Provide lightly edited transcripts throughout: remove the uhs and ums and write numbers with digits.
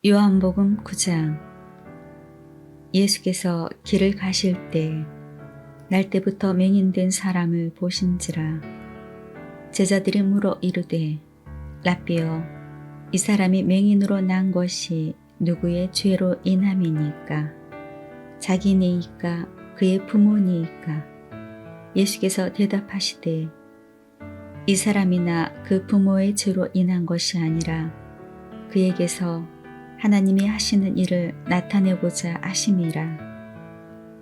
요한복음 9장. 예수께서 길을 가실 때 날때부터 맹인된 사람을 보신지라. 제자들이 물어 이르되 라삐여, 이 사람이 맹인으로 난 것이 누구의 죄로 인함이니까? 자기니이까 그의 부모니이까? 예수께서 대답하시되 이 사람이나 그 부모의 죄로 인한 것이 아니라 그에게서 하나님이 하시는 일을 나타내고자 하심이라.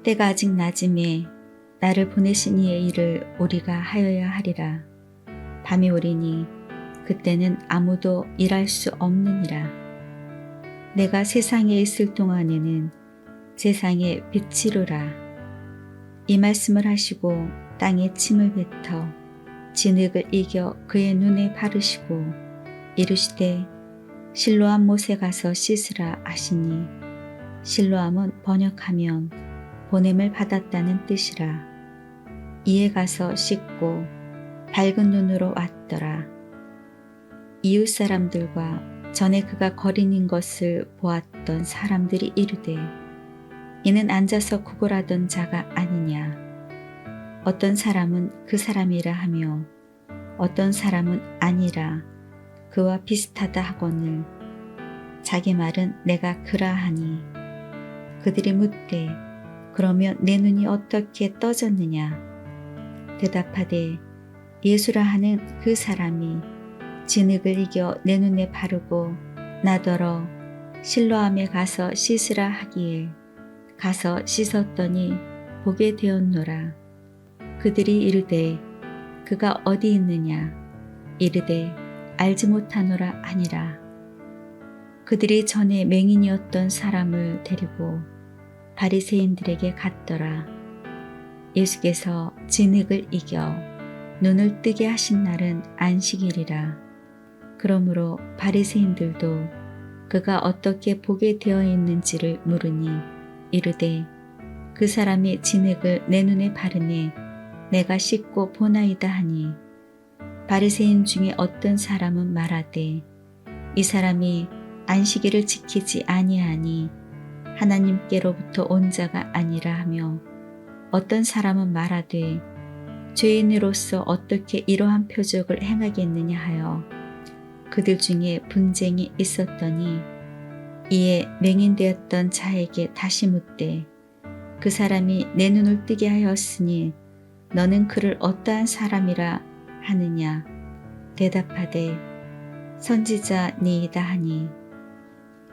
때가 아직 낮음에 나를 보내신 이의 일을 우리가 하여야 하리라. 밤이 오리니 그때는 아무도 일할 수 없느니라. 내가 세상에 있을 동안에는 세상의 빛이로라. 이 말씀을 하시고 땅에 침을 뱉어 진흙을 이겨 그의 눈에 바르시고 이르시되 실로암 못에 가서 씻으라 하시니, 실로암은 번역하면 보냄을 받았다는 뜻이라. 이에 가서 씻고 밝은 눈으로 왔더라. 이웃 사람들과 전에 그가 거린인 것을 보았던 사람들이 이르되 이는 앉아서 구걸하던 자가 아니냐. 어떤 사람은 그 사람이라 하며 어떤 사람은 아니라 그와 비슷하다 하거늘 자기 말은 내가 그라하니. 그들이 묻되 그러면 내 눈이 어떻게 떠졌느냐. 대답하되 예수라 하는 그 사람이 진흙을 이겨 내 눈에 바르고 나더러 실로암에 가서 씻으라 하기에 가서 씻었더니 보게 되었노라. 그들이 이르되 그가 어디 있느냐. 이르되 알지 못하노라 하니라. 그들이 전에 맹인이었던 사람을 데리고 바리새인들에게 갔더라. 예수께서 진흙을 이겨 눈을 뜨게 하신 날은 안식일이라. 그러므로 바리새인들도 그가 어떻게 보게 되어 있는지를 물으니 이르되 그 사람이 진흙을 내 눈에 바르니 내가 씻고 보나이다 하니, 바리새인 중에 어떤 사람은 말하되 이 사람이 안식일을 지키지 아니하니 하나님께로부터 온 자가 아니라 하며, 어떤 사람은 말하되 죄인으로서 어떻게 이러한 표적을 행하겠느냐 하여 그들 중에 분쟁이 있었더니, 이에 맹인되었던 자에게 다시 묻되 그 사람이 내 눈을 뜨게 하였으니 너는 그를 어떠한 사람이라 하느냐. 대답하되 선지자니이다 하니,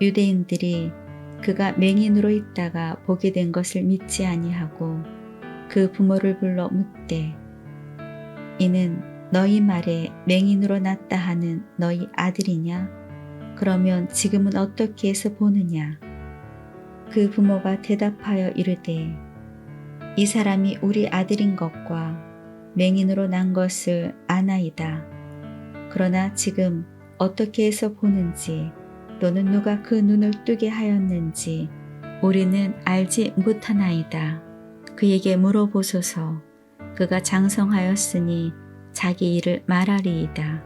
유대인들이 그가 맹인으로 있다가 보게 된 것을 믿지 아니하고 그 부모를 불러 묻되 이는 너희 말에 맹인으로 났다 하는 너희 아들이냐? 그러면 지금은 어떻게 해서 보느냐? 그 부모가 대답하여 이르되 이 사람이 우리 아들인 것과 맹인으로 난 것을 아나이다. 그러나 지금 어떻게 해서 보는지 또는 누가 그 눈을 뜨게 하였는지 우리는 알지 못하나이다. 그에게 물어보소서. 그가 장성하였으니 자기 일을 말하리이다.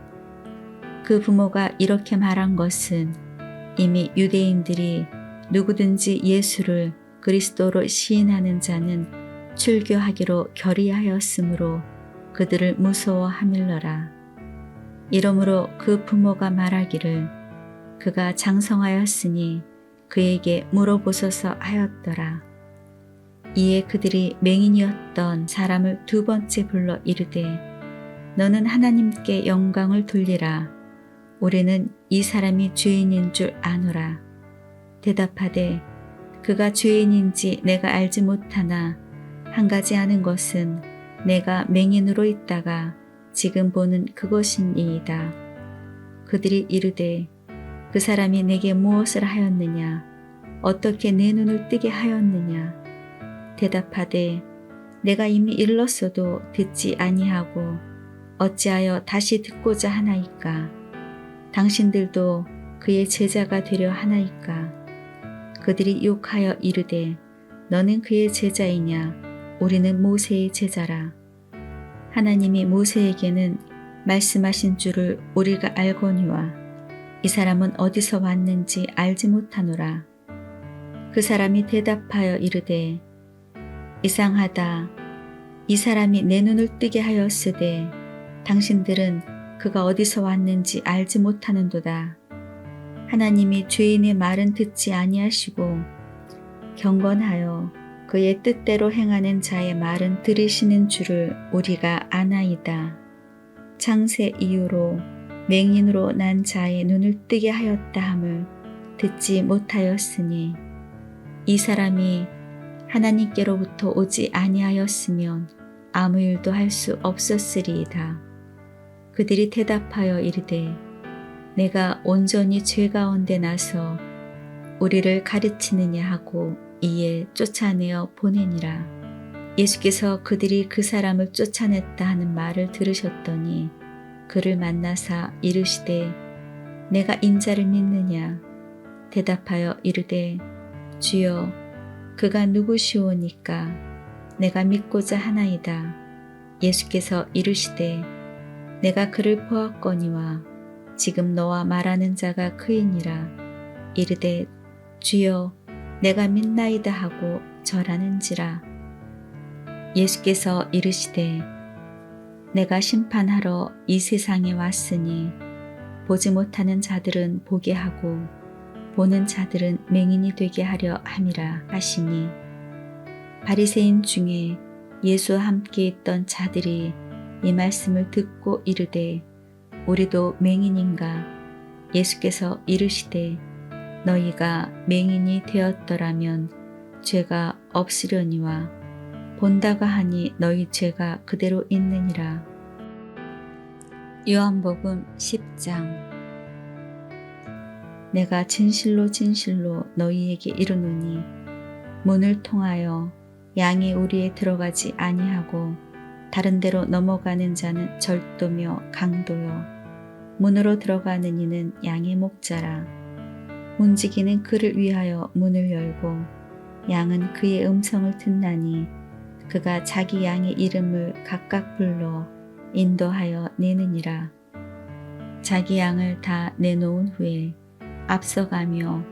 그 부모가 이렇게 말한 것은 이미 유대인들이 누구든지 예수를 그리스도로 시인하는 자는 출교하기로 결의하였으므로 그들을 무서워함일러라. 이러므로 그 부모가 말하기를 그가 장성하였으니 그에게 물어보소서 하였더라. 이에 그들이 맹인이었던 사람을 두 번째 불러 이르되 너는 하나님께 영광을 돌리라. 우리는 이 사람이 죄인인 줄 아노라. 대답하되 그가 죄인인지 내가 알지 못하나 한 가지 아는 것은 내가 맹인으로 있다가 지금 보는 그것이니이다. 그들이 이르되 그 사람이 내게 무엇을 하였느냐? 어떻게 내 눈을 뜨게 하였느냐? 대답하되 내가 이미 일렀어도 듣지 아니하고 어찌하여 다시 듣고자 하나이까? 당신들도 그의 제자가 되려 하나이까? 그들이 욕하여 이르되 너는 그의 제자이냐? 우리는 모세의 제자라. 하나님이 모세에게는 말씀하신 줄을 우리가 알거니와 이 사람은 어디서 왔는지 알지 못하노라. 그 사람이 대답하여 이르되 이상하다. 이 사람이 내 눈을 뜨게 하였으되 당신들은 그가 어디서 왔는지 알지 못하는도다. 하나님이 죄인의 말은 듣지 아니하시고 경건하여 그의 뜻대로 행하는 자의 말은 들으시는 줄을 우리가 아나이다. 창세 이후로 맹인으로 난 자의 눈을 뜨게 하였다 함을 듣지 못하였으니 이 사람이 하나님께로부터 오지 아니하였으면 아무 일도 할 수 없었으리이다. 그들이 대답하여 이르되 내가 온전히 죄 가운데 나서 우리를 가르치느냐 하고 이에 쫓아내어 보내니라. 예수께서 그들이 그 사람을 쫓아냈다 하는 말을 들으셨더니 그를 만나사 이르시되 내가 인자를 믿느냐? 대답하여 이르되 주여 그가 누구시오니까 내가 믿고자 하나이다. 예수께서 이르시되 내가 그를 보았거니와 지금 너와 말하는 자가 그이니라. 이르되 주여 내가 믿나이다 하고 절하는지라. 예수께서 이르시되 내가 심판하러 이 세상에 왔으니 보지 못하는 자들은 보게 하고 보는 자들은 맹인이 되게 하려 함이라 하시니 바리새인 중에 예수와 함께 있던 자들이 이 말씀을 듣고 이르되 우리도 맹인인가? 예수께서 이르시되 너희가 맹인이 되었더라면 죄가 없으려니와 본다가 하니 너희 죄가 그대로 있느니라. 요한복음 10장. 내가 진실로 진실로 너희에게 이르노니 문을 통하여 양이 우리에 들어가지 아니하고 다른 데로 넘어가는 자는 절도며 강도요 문으로 들어가는 이는 양의 목자라. 문지기는 그를 위하여 문을 열고 양은 그의 음성을 듣나니 그가 자기 양의 이름을 각각 불러 인도하여 내느니라. 자기 양을 다 내놓은 후에 앞서가며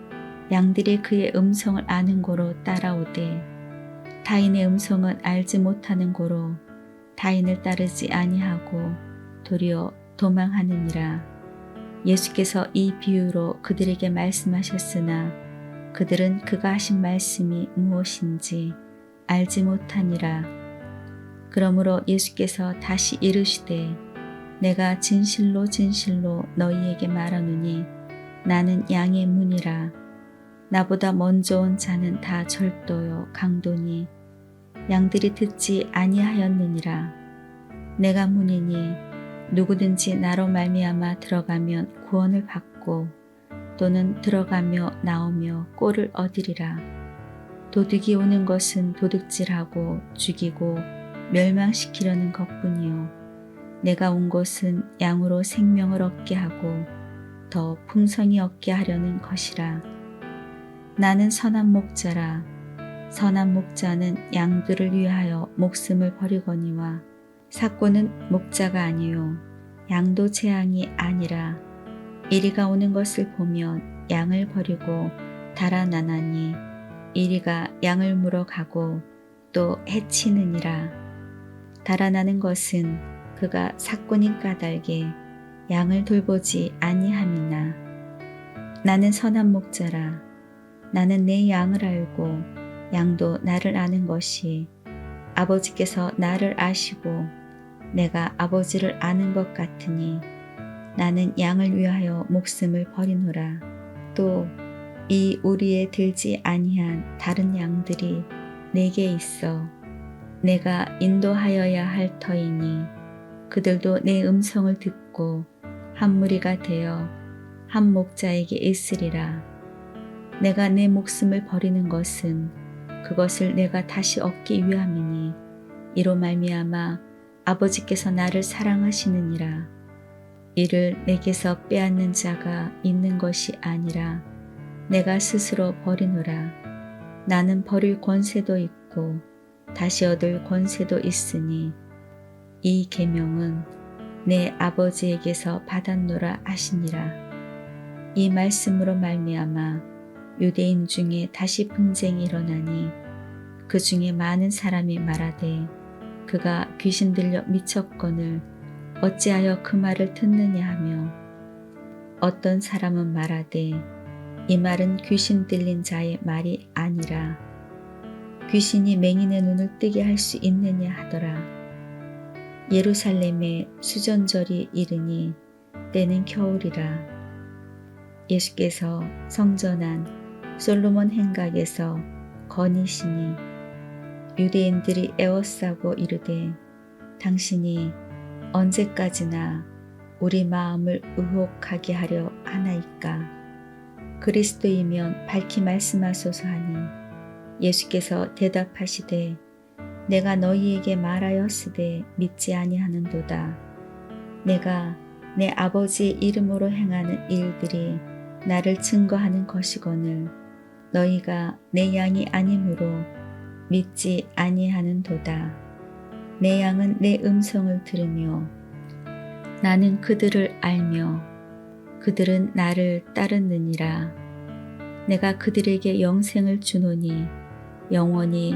양들이 그의 음성을 아는 고로 따라오되 타인의 음성은 알지 못하는 고로 타인을 따르지 아니하고 도리어 도망하느니라. 예수께서 이 비유로 그들에게 말씀하셨으나 그들은 그가 하신 말씀이 무엇인지 알지 못하니라. 그러므로 예수께서 다시 이르시되 내가 진실로 진실로 너희에게 말하노니 나는 양의 문이라. 나보다 먼저 온 자는 다 절도요 강도니 양들이 듣지 아니하였느니라. 내가 문이니 누구든지 나로 말미암아 들어가면 구원을 받고 또는 들어가며 나오며 꼴을 얻으리라. 도둑이 오는 것은 도둑질하고 죽이고 멸망시키려는 것뿐이요 내가 온 것은 양으로 생명을 얻게 하고 더 풍성히 얻게 하려는 것이라. 나는 선한 목자라. 선한 목자는 양들을 위하여 목숨을 버리거니와 삭고는 목자가 아니요 양도 재앙이 아니라 이리가 오는 것을 보면 양을 버리고 달아나나니 이리가 양을 물어가고 또 해치느니라. 달아나는 것은 그가 삭고님 까닭에 양을 돌보지 아니함이나 나는 선한 목자라. 나는 내 양을 알고 양도 나를 아는 것이 아버지께서 나를 아시고 내가 아버지를 아는 것 같으니 나는 양을 위하여 목숨을 버리노라. 또 이 우리에 들지 아니한 다른 양들이 내게 있어 내가 인도하여야 할 터이니 그들도 내 음성을 듣고 한 무리가 되어 한 목자에게 있으리라. 내가 내 목숨을 버리는 것은 그것을 내가 다시 얻기 위함이니 이로 말미암아 아버지께서 나를 사랑하시느니라. 이를 내게서 빼앗는 자가 있는 것이 아니라 내가 스스로 버리노라. 나는 버릴 권세도 있고 다시 얻을 권세도 있으니 이 계명은 내 아버지에게서 받았노라 하시니라. 이 말씀으로 말미암아 유대인 중에 다시 분쟁이 일어나니 그 중에 많은 사람이 말하되 그가 귀신 들려 미쳤거늘 어찌하여 그 말을 듣느냐 하며 어떤 사람은 말하되 이 말은 귀신 들린 자의 말이 아니라 귀신이 맹인의 눈을 뜨게 할 수 있느냐 하더라. 예루살렘에 수전절이 이르니 때는 겨울이라. 예수께서 성전 안 솔로몬 행각에서 거니시니 유대인들이 애워싸고 이르되 당신이 언제까지나 우리 마음을 의혹하게 하려 하나이까. 그리스도이면 밝히 말씀하소서 하니 예수께서 대답하시되 내가 너희에게 말하였으되 믿지 아니하는도다. 내가 내 아버지의 이름으로 행하는 일들이 나를 증거하는 것이거늘 너희가 내 양이 아니므로 믿지 아니하는도다. 내 양은 내 음성을 들으며 나는 그들을 알며 그들은 나를 따르느니라. 내가 그들에게 영생을 주노니 영원히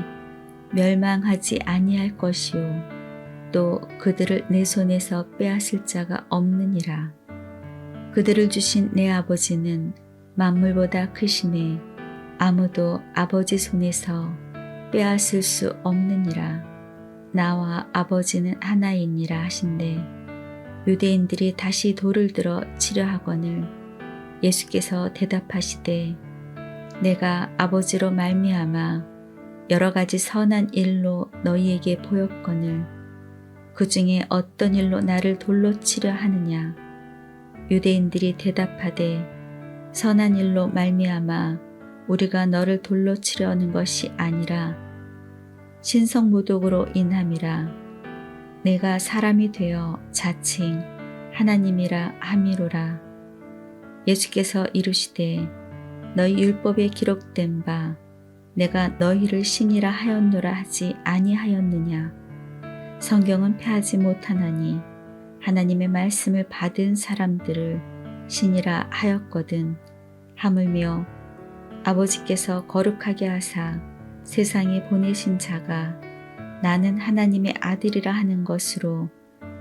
멸망하지 아니할 것이요 또 그들을 내 손에서 빼앗을 자가 없느니라. 그들을 주신 내 아버지는 만물보다 크심에 아무도 아버지 손에서 빼앗을 수 없느니라. 나와 아버지는 하나이니라 하신대 유대인들이 다시 돌을 들어 치려 하거늘 예수께서 대답하시되 내가 아버지로 말미암아 여러 가지 선한 일로 너희에게 보였거늘 그 중에 어떤 일로 나를 돌로 치려 하느냐. 유대인들이 대답하되 선한 일로 말미암아 우리가 너를 돌로 치려는 것이 아니라 신성모독으로 인함이라. 내가 사람이 되어 자칭 하나님이라 함이로라. 예수께서 이르시되 너희 율법에 기록된 바 내가 너희를 신이라 하였노라 하지 아니하였느냐. 성경은 패하지 못하나니 하나님의 말씀을 받은 사람들을 신이라 하였거든. 하물며 아버지께서 거룩하게 하사 세상에 보내신 자가 나는 하나님의 아들이라 하는 것으로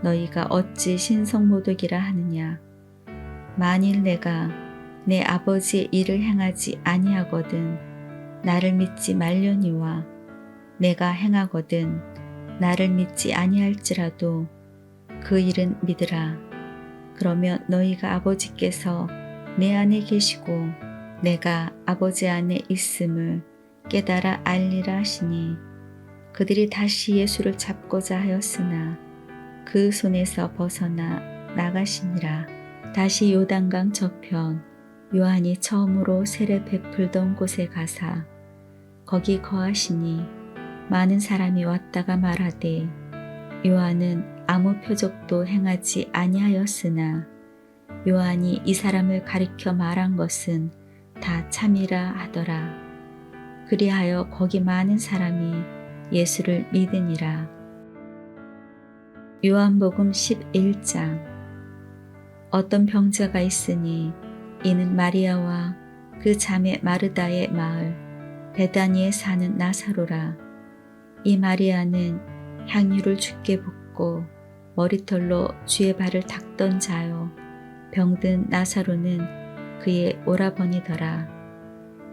너희가 어찌 신성모독이라 하느냐. 만일 내가 내 아버지의 일을 행하지 아니하거든 나를 믿지 말려니와 내가 행하거든 나를 믿지 아니할지라도 그 일은 믿으라. 그러면 너희가 아버지께서 내 안에 계시고 내가 아버지 안에 있음을 깨달아 알리라 하시니 그들이 다시 예수를 잡고자 하였으나 그 손에서 벗어나 나가시니라. 다시 요단강 저편 요한이 처음으로 세례 베풀던 곳에 가사 거기 거하시니 많은 사람이 왔다가 말하되 요한은 아무 표적도 행하지 아니하였으나 요한이 이 사람을 가리켜 말한 것은 다 참이라 하더라. 그리하여 거기 많은 사람이 예수를 믿으니라. 요한복음 11장. 어떤 병자가 있으니 이는 마리아와 그 자매 마르다의 마을 베다니에 사는 나사로라. 이 마리아는 향유를 주께 붓고 머리털로 주의 발을 닦던 자요 병든 나사로는 그의 오라버니더라.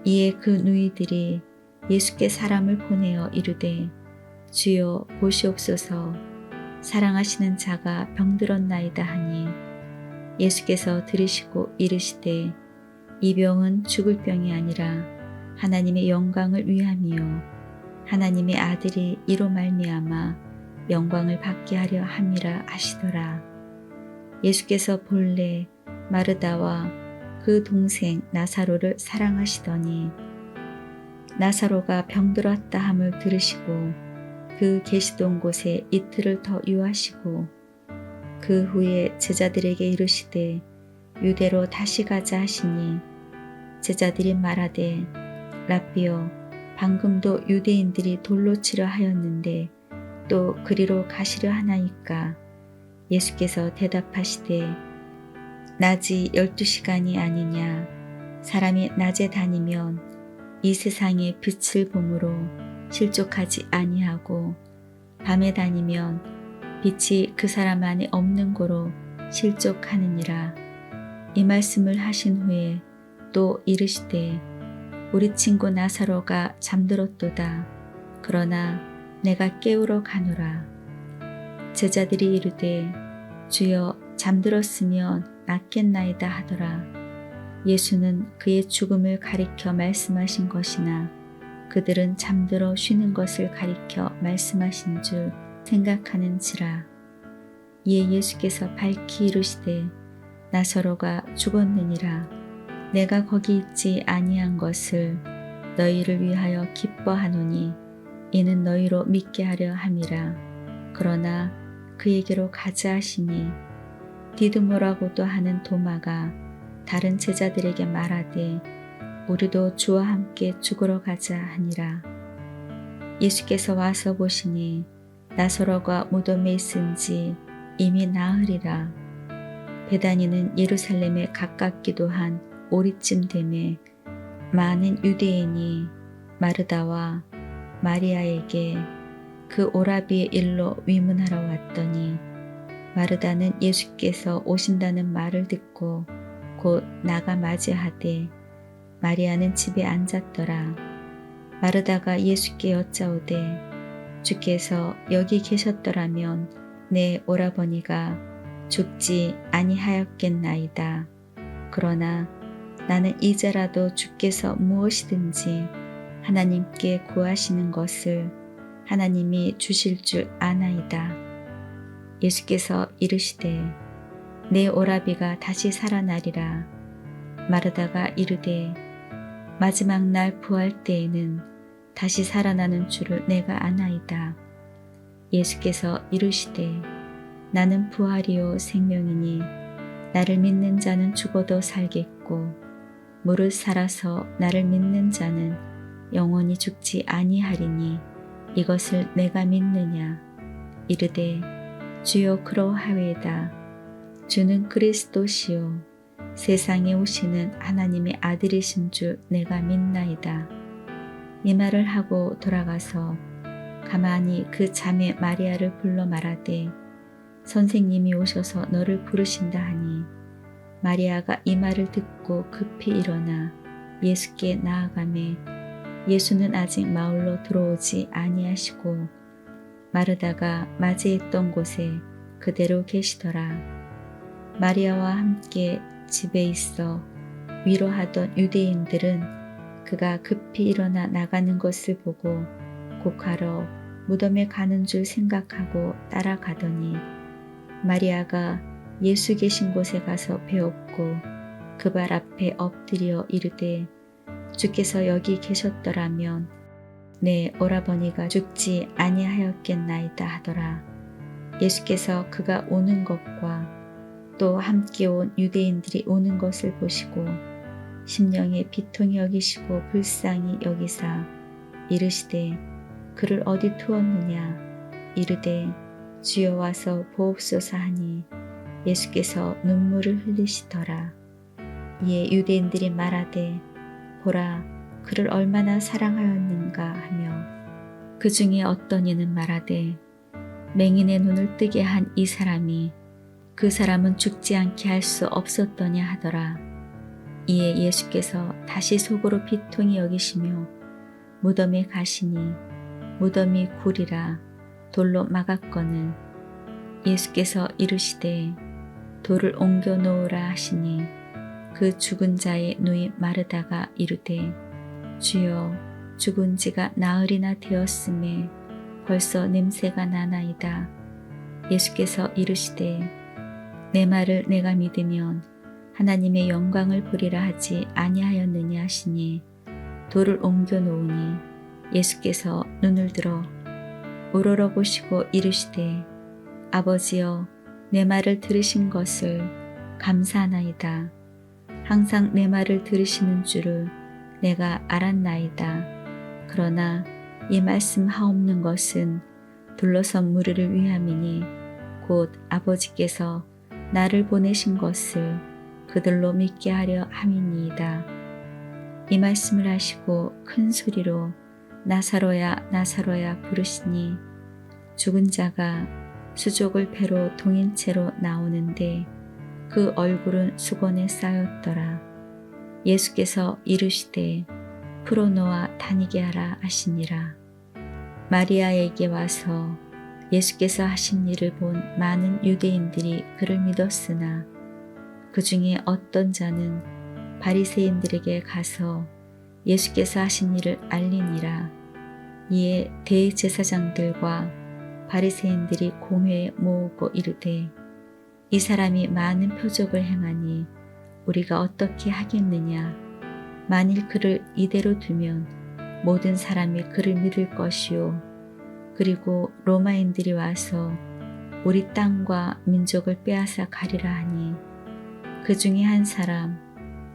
이에 그 누이들이 예수께 사람을 보내어 이르되 주여 보시옵소서 사랑하시는 자가 병들었나이다 하니 예수께서 들으시고 이르시되 이 병은 죽을 병이 아니라 하나님의 영광을 위함이요 하나님의 아들이 이로 말미암아 영광을 받게 하려 함이라 하시더라. 예수께서 본래 마르다와 그 동생 나사로를 사랑하시더니 나사로가 병들었다 함을 들으시고 그 계시던 곳에 이틀을 더 유하시고 그 후에 제자들에게 이르시되 유대로 다시 가자 하시니 제자들이 말하되 랍비여 방금도 유대인들이 돌로 치려 하였는데 또 그리로 가시려 하나이까. 예수께서 대답하시되 낮이 12시간이 아니냐. 사람이 낮에 다니면 이 세상의 빛을 보므로 실족하지 아니하고 밤에 다니면 빛이 그 사람 안에 없는 고로 실족하느니라. 이 말씀을 하신 후에 또 이르시되 우리 친구 나사로가 잠들었도다. 그러나 내가 깨우러 가노라. 제자들이 이르되 주여 잠들었으면 낫겠나이다 하더라. 예수는 그의 죽음을 가리켜 말씀하신 것이나 그들은 잠들어 쉬는 것을 가리켜 말씀하신 줄 생각하는지라. 이에 예수께서 밝히 이르시되 나사로가 죽었느니라. 내가 거기 있지 아니한 것을 너희를 위하여 기뻐하노니 이는 너희로 믿게 하려 함이라. 그러나 그에게로 가자 하시니 디드모라고도 하는 도마가 다른 제자들에게 말하되 우리도 주와 함께 죽으러 가자 하니라. 예수께서 와서 보시니 나사로가 무덤에 있은지 이미 나으리라. 베다니는 예루살렘에 가깝기도 한 오리쯤 되매 많은 유대인이 마르다와 마리아에게 그 오라비의 일로 위문하러 왔더니 마르다는 예수께서 오신다는 말을 듣고 곧 나가 맞이하되 마리아는 집에 앉았더라. 마르다가 예수께 여짜오되 주께서 여기 계셨더라면 내 오라버니가 죽지 아니하였겠나이다. 그러나 나는 이제라도 주께서 무엇이든지 하나님께 구하시는 것을 하나님이 주실 줄 아나이다. 예수께서 이르시되 내 오라비가 다시 살아나리라. 마르다가 이르되 마지막 날 부활 때에는 다시 살아나는 줄을 내가 아나이다. 예수께서 이르시되 나는 부활이요 생명이니 나를 믿는 자는 죽어도 살겠고 무릇 살아서 나를 믿는 자는 영원히 죽지 아니하리니 이것을 내가 믿느냐. 이르되 주여 그러하외다. 주는 그리스도시요 세상에 오시는 하나님의 아들이신 줄 내가 믿나이다. 이 말을 하고 돌아가서 가만히 그 자매 마리아를 불러 말하되 선생님이 오셔서 너를 부르신다 하니 마리아가 이 말을 듣고 급히 일어나 예수께 나아가매 예수는 아직 마을로 들어오지 아니하시고 마르다가 맞이했던 곳에 그대로 계시더라. 마리아와 함께 집에 있어 위로하던 유대인들은 그가 급히 일어나 나가는 것을 보고 곡하러 무덤에 가는 줄 생각하고 따라가더니 마리아가 예수 계신 곳에 가서 배웠고 그 발 앞에 엎드려 이르되 주께서 여기 계셨더라면 내 오라버니가 죽지 아니하였겠나이다 하더라. 예수께서 그가 오는 것과 또 함께 온 유대인들이 오는 것을 보시고 심령에 비통히 여기시고 불쌍히 여기사 이르시되 그를 어디 두었느냐. 이르되 주여 와서 보옵소서 하니 예수께서 눈물을 흘리시더라. 이에 유대인들이 말하되 보라 그를 얼마나 사랑하였는가 하며 그 중에 어떤 이는 말하되 맹인의 눈을 뜨게 한 이 사람이 그 사람은 죽지 않게 할 수 없었더냐 하더라. 이에 예수께서 다시 속으로 비통히 여기시며 무덤에 가시니 무덤이 굴이라 돌로 막았거늘 예수께서 이르시되 돌을 옮겨 놓으라 하시니 그 죽은 자의 누이 마르다가 이르되 주여 죽은 지가 나흘이나 되었음에 벌써 냄새가 나나이다. 예수께서 이르시되 내 말을 내가 믿으면 하나님의 영광을 보리라 하지 아니하였느냐 하시니 돌을 옮겨 놓으니 예수께서 눈을 들어 우러러 보시고 이르시되 아버지여 내 말을 들으신 것을 감사하나이다. 항상 내 말을 들으시는 줄을 내가 알았나이다. 그러나 이 말씀 하옵는 것은 둘러선 무리를 위함이니 곧 아버지께서 나를 보내신 것을 그들로 믿게 하려 함이니이다. 이 말씀을 하시고 큰 소리로 나사로야 나사로야 부르시니 죽은 자가 수족을 배로 동인 채로 나오는데 그 얼굴은 수건에 쌓였더라. 예수께서 이르시되 풀어놓아 다니게 하라 하시니라. 마리아에게 와서 예수께서 하신 일을 본 많은 유대인들이 그를 믿었으나 그 중에 어떤 자는 바리새인들에게 가서 예수께서 하신 일을 알리니라. 이에 대제사장들과 바리새인들이 공회에 모으고 이르되 이 사람이 많은 표적을 행하니 우리가 어떻게 하겠느냐. 만일 그를 이대로 두면 모든 사람이 그를 믿을 것이요. 그리고 로마인들이 와서 우리 땅과 민족을 빼앗아 가리라 하니 그 중에 한 사람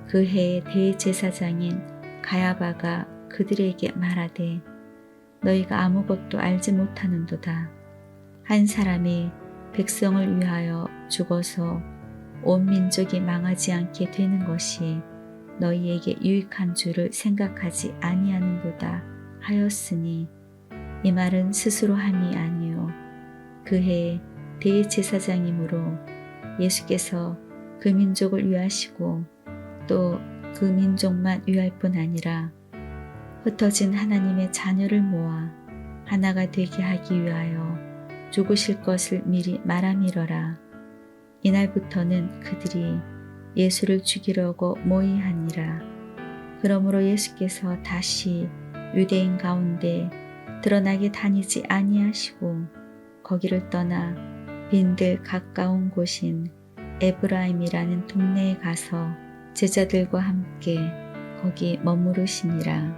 그 해의 대제사장인 가야바가 그들에게 말하되 너희가 아무것도 알지 못하는도다. 한 사람이 백성을 위하여 죽어서 온 민족이 망하지 않게 되는 것이 너희에게 유익한 줄을 생각하지 아니하는도다 하였으니 이 말은 스스로 함이 아니요 그 해의 대제사장이므로 예수께서 그 민족을 위하시고 또 그 민족만 위할 뿐 아니라 흩어진 하나님의 자녀를 모아 하나가 되게 하기 위하여 죽으실 것을 미리 말함이러라. 이날부터는 그들이 예수를 죽이려고 모의하니라. 그러므로 예수께서 다시 유대인 가운데 드러나게 다니지 아니하시고 거기를 떠나 빈들 가까운 곳인 에브라임이라는 동네에 가서 제자들과 함께 거기 머무르시니라.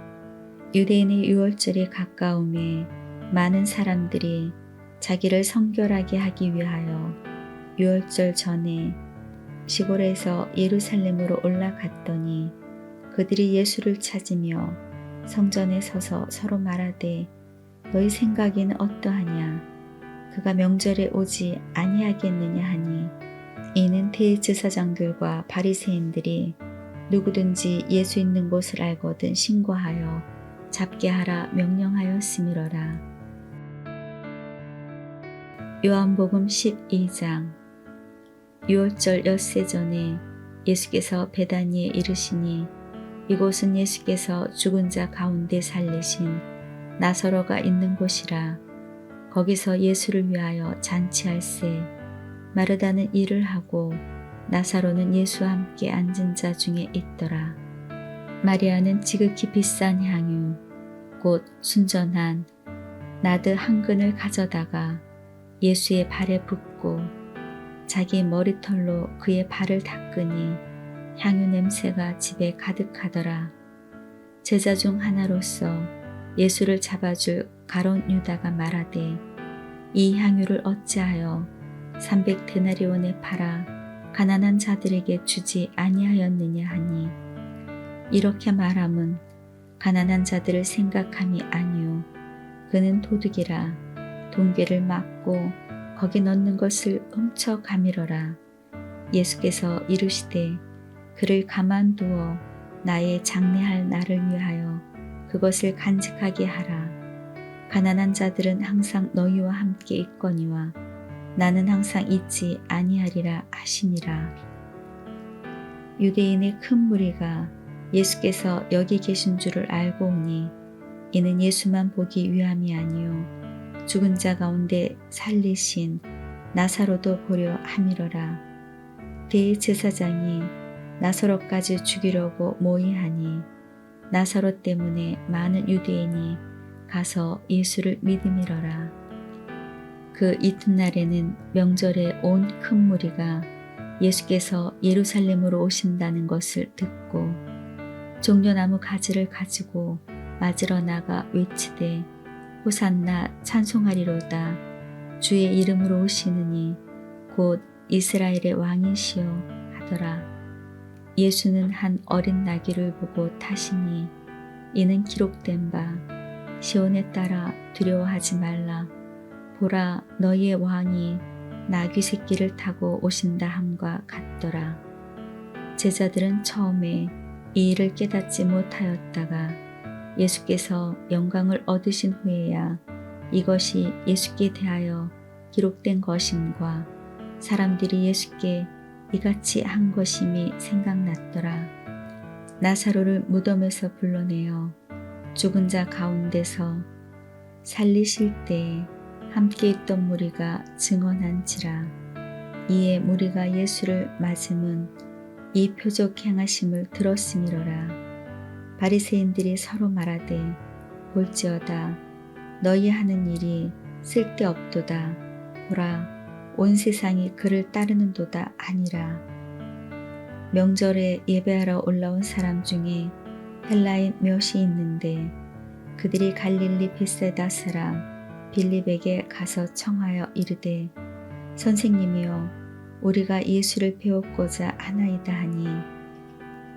유대인의 유월절이 가까움에 많은 사람들이 자기를 성결하게 하기 위하여 유월절 전에 시골에서 예루살렘으로 올라갔더니 그들이 예수를 찾으며 성전에 서서 서로 말하되 너희 생각에는 어떠하냐. 그가 명절에 오지 아니하겠느냐 하니 이는 대제사장들과 바리새인들이 누구든지 예수 있는 곳을 알거든 신고하여 잡게 하라 명령하였음이러라. 요한복음 12장. 유월절 엿새 전에 예수께서 베다니에 이르시니 이곳은 예수께서 죽은 자 가운데 살리신 나사로가 있는 곳이라. 거기서 예수를 위하여 잔치할세 마르다는 일을 하고 나사로는 예수와 함께 앉은 자 중에 있더라. 마리아는 지극히 비싼 향유 곧 순전한 나드 한 근을 가져다가 예수의 발에 붓고 자기 머리털로 그의 발을 닦으니 향유 냄새가 집에 가득하더라. 제자 중 하나로서 예수를 잡아줄 가룟 유다가 말하되 이 향유를 어찌하여 300데나리온에 팔아 가난한 자들에게 주지 아니하였느냐 하니 이렇게 말함은 가난한 자들을 생각함이 아니요 그는 도둑이라 동괴를 막고 거기 넣는 것을 훔쳐 가미러라. 예수께서 이르시되 그를 가만두어 나의 장례할 날을 위하여 그것을 간직하게 하라. 가난한 자들은 항상 너희와 함께 있거니와 나는 항상 있지 아니하리라 하시니라. 유대인의 큰 무리가 예수께서 여기 계신 줄을 알고 오니 이는 예수만 보기 위함이 아니요 죽은 자 가운데 살리신 나사로도 보려 함이러라. 대제사장이 나사로까지 죽이려고 모의하니 나사로 때문에 많은 유대인이 가서 예수를 믿음이러라. 그 이튿날에는 명절에 온 큰 무리가 예수께서 예루살렘으로 오신다는 것을 듣고 종려나무 가지를 가지고 맞으러 나가 외치되 호산나 찬송하리로다. 주의 이름으로 오시느니 곧 이스라엘의 왕이시여 하더라. 예수는 한 어린 나귀를 보고 타시니 이는 기록된 바 시온에 따라 두려워하지 말라. 보라 너희의 왕이 나귀 새끼를 타고 오신다 함과 같더라. 제자들은 처음에 이 일을 깨닫지 못하였다가 예수께서 영광을 얻으신 후에야 이것이 예수께 대하여 기록된 것임과 사람들이 예수께 이같이 한 것임이 생각났더라. 나사로를 무덤에서 불러내어 죽은 자 가운데서 살리실 때에 함께 있던 무리가 증언한지라. 이에 무리가 예수를 맞음은 이 표적 행하심을 들었음이로라. 바리새인들이 서로 말하되 볼지어다 너희 하는 일이 쓸데없도다. 보라 온 세상이 그를 따르는도다 아니라. 명절에 예배하러 올라온 사람 중에 헬라인 몇이 있는데 그들이 갈릴리 벳세다 사람 빌립에게 가서 청하여 이르되 선생님이여 우리가 예수를 배웠고자 하나이다 하니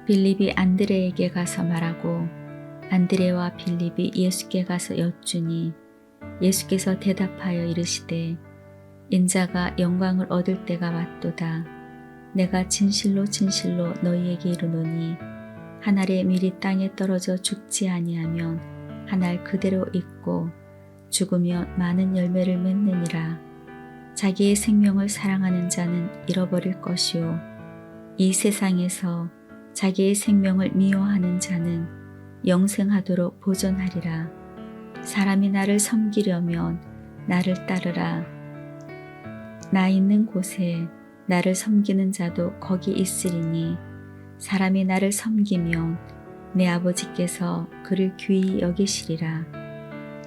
빌립이 안드레에게 가서 말하고 안드레와 빌립이 예수께 가서 여쭈니 예수께서 대답하여 이르시되 인자가 영광을 얻을 때가 왔도다. 내가 진실로 진실로 너희에게 이르노니 한 알의 밀이 땅에 떨어져 죽지 아니하면 한 알 그대로 있고 죽으면 많은 열매를 맺느니라. 자기의 생명을 사랑하는 자는 잃어버릴 것이요 이 세상에서 자기의 생명을 미워하는 자는 영생하도록 보존하리라. 사람이 나를 섬기려면 나를 따르라. 나 있는 곳에 나를 섬기는 자도 거기 있으리니 사람이 나를 섬기면 내 아버지께서 그를 귀히 여기시리라.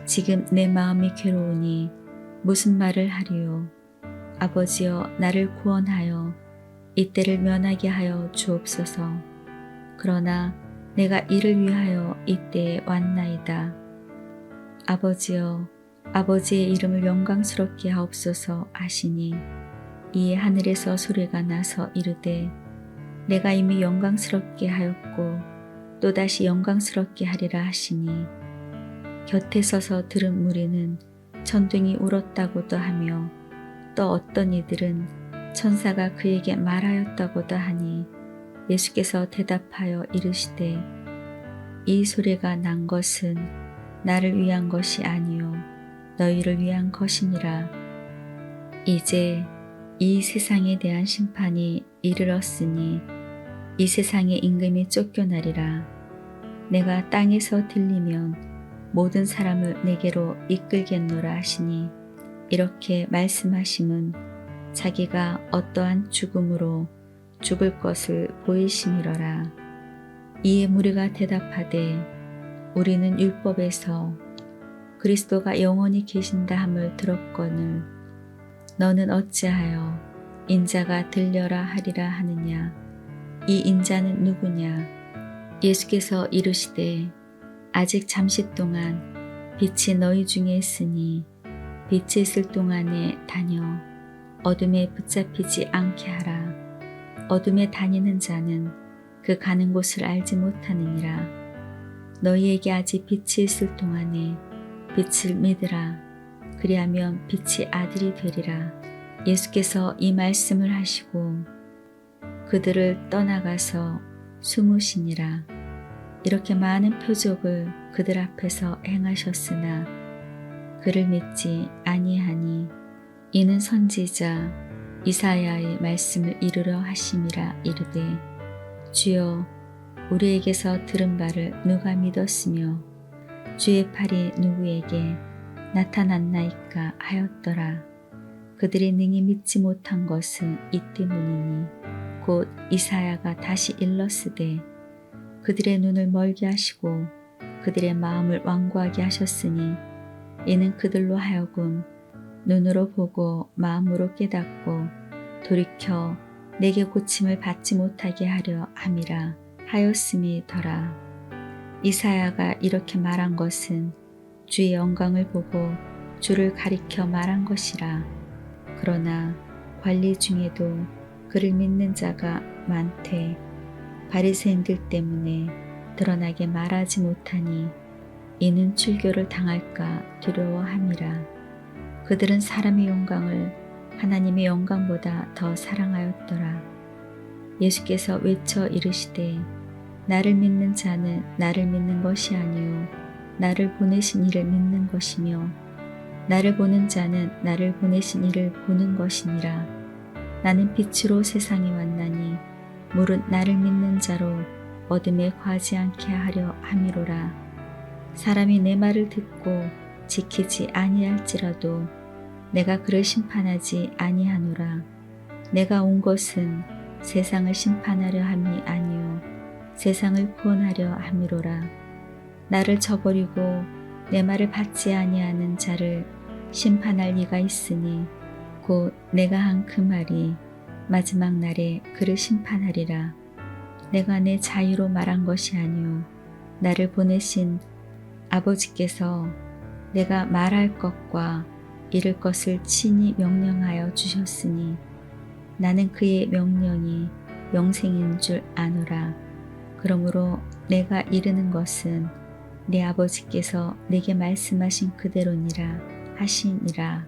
지금 내 마음이 괴로우니 무슨 말을 하리요. 아버지여 나를 구원하여 이때를 면하게 하여 주옵소서. 그러나 내가 이를 위하여 이때에 왔나이다. 아버지여 아버지의 이름을 영광스럽게 하옵소서 하시니 이에 하늘에서 소리가 나서 이르되 내가 이미 영광스럽게 하였고 또다시 영광스럽게 하리라 하시니 곁에 서서 들은 무리는 천둥이 울었다고도 하며 또 어떤 이들은 천사가 그에게 말하였다고도 하니 예수께서 대답하여 이르시되 이 소리가 난 것은 나를 위한 것이 아니요 너희를 위한 것이니라. 이제 이 세상에 대한 심판이 이르렀으니 이 세상의 임금이 쫓겨나리라. 내가 땅에서 들리면 모든 사람을 내게로 이끌겠노라 하시니 이렇게 말씀하심은 자기가 어떠한 죽음으로 죽을 것을 보이심이로라. 이에 무리가 대답하되 우리는 율법에서 그리스도가 영원히 계신다 함을 들었거늘 너는 어찌하여 인자가 들려라 하리라 하느냐. 이 인자는 누구냐. 예수께서 이르시되 아직 잠시 동안 빛이 너희 중에 있으니 빛이 있을 동안에 다녀 어둠에 붙잡히지 않게 하라. 어둠에 다니는 자는 그 가는 곳을 알지 못하느니라. 너희에게 아직 빛이 있을 동안에 빛을 믿으라. 그리하면 빛이 아들이 되리라. 예수께서 이 말씀을 하시고 그들을 떠나가서 숨으시니라. 이렇게 많은 표적을 그들 앞에서 행하셨으나 그를 믿지 아니하니 이는 선지자 이사야의 말씀을 이루려 하심이라. 이르되 주여 우리에게서 들은 바를 누가 믿었으며 주의 팔이 누구에게 나타났나이까 하였더라. 그들이 능히 믿지 못한 것은 이 때문이니 곧 이사야가 다시 일렀으되 그들의 눈을 멀게 하시고 그들의 마음을 완고하게 하셨으니 이는 그들로 하여금 눈으로 보고 마음으로 깨닫고 돌이켜 내게 고침을 받지 못하게 하려 함이라 하였음이더라. 이사야가 이렇게 말한 것은 주의 영광을 보고 주를 가리켜 말한 것이라. 그러나 관리 중에도 그를 믿는 자가 많되 바리새인들 때문에 드러나게 말하지 못하니 이는 출교를 당할까 두려워함이라. 그들은 사람의 영광을 하나님의 영광보다 더 사랑하였더라. 예수께서 외쳐 이르시되 나를 믿는 자는 나를 믿는 것이 아니요 나를 보내신 이를 믿는 것이며 나를 보는 자는 나를 보내신 이를 보는 것이니라. 나는 빛으로 세상에 왔나니 물은 나를 믿는 자로 어둠에 거하지 않게 하려 함이로라. 사람이 내 말을 듣고 지키지 아니할지라도 내가 그를 심판하지 아니하노라. 내가 온 것은 세상을 심판하려 함이 아니요 세상을 구원하려 함이로라. 나를 저버리고 내 말을 받지 아니하는 자를 심판할 이가 있으니 곧 내가 한 그 말이 마지막 날에 그를 심판하리라. 내가 내 자유로 말한 것이 아니요 나를 보내신 아버지께서 내가 말할 것과 이를 것을 친히 명령하여 주셨으니 나는 그의 명령이 영생인 줄 아노라. 그러므로 내가 이르는 것은 내 아버지께서 내게 말씀하신 그대로니라 하시니라.